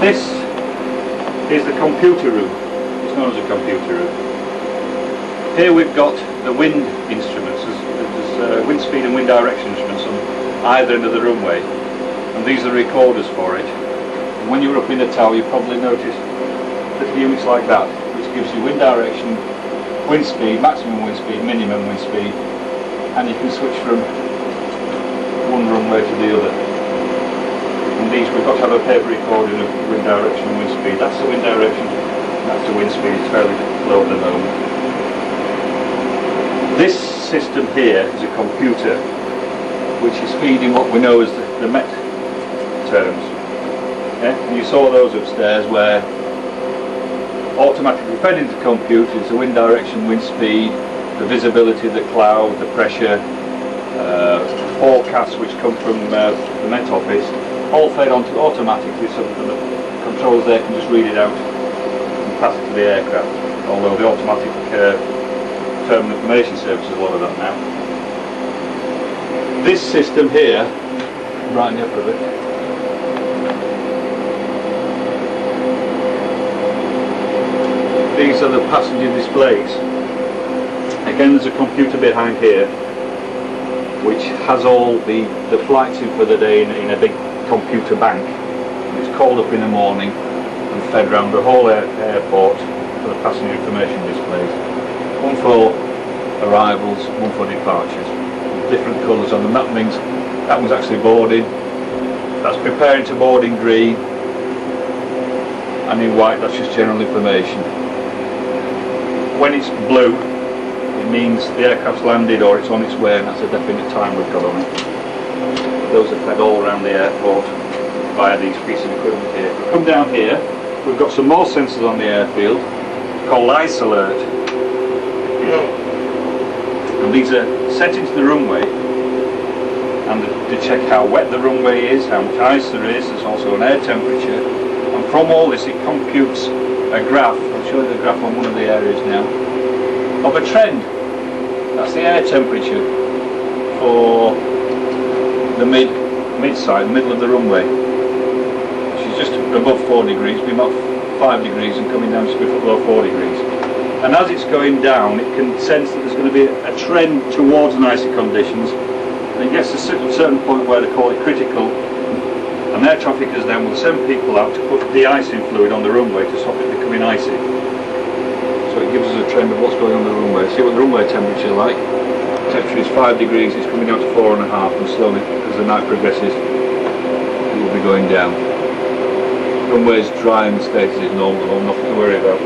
This is the computer room. It's known as a computer room. Here we've got the wind instruments. There's wind speed and wind direction instruments on either end of the runway, and these are recorders for it. And when you're up in the tower, you probably noticed little units like that, which gives you wind direction, wind speed, maximum wind speed, minimum wind speed, and you can switch from one runway to the other. And these, we've got to have a paper recording of wind direction and wind speed. That's the wind direction, that's the wind speed. It's fairly low at the moment. This system here is a computer which is feeding what we know as the Met terms. Yeah? And you saw those upstairs where automatically fed into the computer is the wind direction, wind speed, the visibility of the cloud, the pressure, forecasts which come from the Met office, all fed onto automatically, so the controllers there can just read it out and pass it to the aircraft, although the automatic terminal information service is a lot of that now. This system here, brighten up a bit, these are the passenger displays. Again, there's a computer behind here which has all the flights in for the day in a big computer bank. It's called up in the morning and fed around the whole airport for the passenger information displays. One for arrivals, one for departures. Different colours on them. That means that one's actually boarding. That's preparing to board in green, and in white that's just general information. When it's blue, it means the aircraft's landed or it's on its way, and that's a definite time we've got on it. Those are fed all around the airport via these pieces of equipment here. If we come down here, we've got some more sensors on the airfield called ice alert. And these are set into the runway and to check how wet the runway is, how much ice there is. There's also an air temperature, and from all this it computes a graph. I'll show you the graph on one of the areas now of a trend. That's the air temperature for the mid-side, middle of the runway, which is just above 4 degrees, be about 5 degrees and coming down just below 4 degrees. And as it's going down, it can sense that there's going to be a trend towards icy conditions, and it gets to a certain point where they call it critical, and air traffickers then will send people out to put de-icing fluid on the runway to stop it becoming icy. So it gives us a trend of what's going on the runway. See what the runway temperature is like. The temperature is 5 degrees, it's coming down to 4.5, and slowly as the night progresses it will be going down. The runway is dry and the status is normal, nothing to worry about.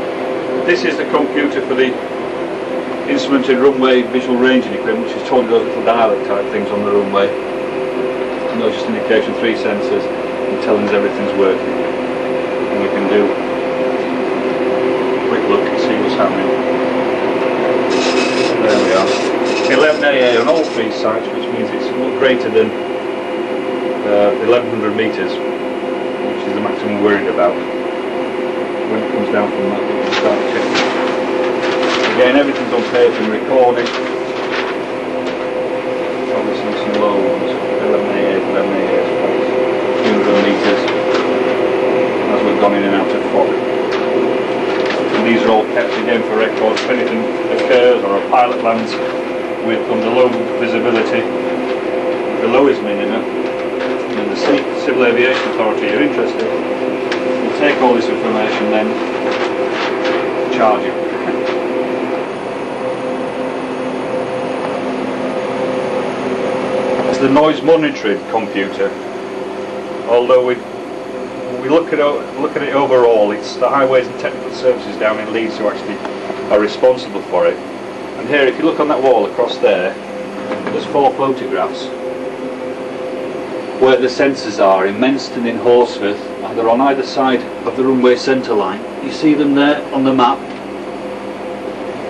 This is the computer for the instrumented runway visual ranging equipment, which is told those little dial-up type things on the runway. And those just indication 3 sensors and telling us everything's working. And we can do a quick look and see what's happening. There we are. 11AA on all 3 sites, which means it's not greater than 1100 metres, which is the maximum we're worried about. When it comes down from that, we can start checking. Again, everything's on paper and recording. Obviously some low ones, 11AA, 200 metres, as we've gone in and out of fog. And these are all kept again for records. If anything occurs or a pilot lands with under low visibility, below his minimum, and the Civil Aviation Authority are interested, we'll take all this information then charge you. It's the noise monitoring computer. Although we look at it overall, it's the Highways and Technical Services down in Leeds who actually are responsible for it. And here, if you look on that wall across there, there's 4 photographs where the sensors are in Menston, in Horsforth, and they're on either side of the runway centre line. You see them there on the map,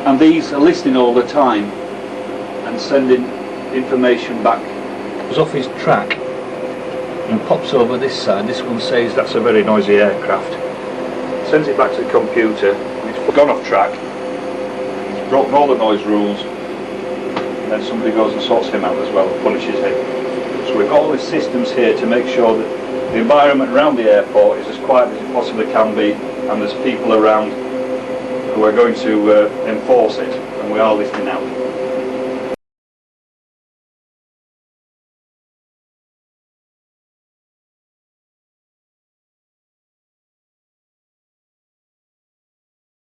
and these are listening all the time and sending information back. Goes off his track and pops over this side. This one says that's a very noisy aircraft. Sends it back to the computer, and it's gone off track. He's broken all the noise rules, and then somebody goes and sorts him out as well and punishes him. So we've got all the systems here to make sure that The environment around the airport is as quiet as it possibly can be, and there's people around who are going to enforce it, and we are listening out.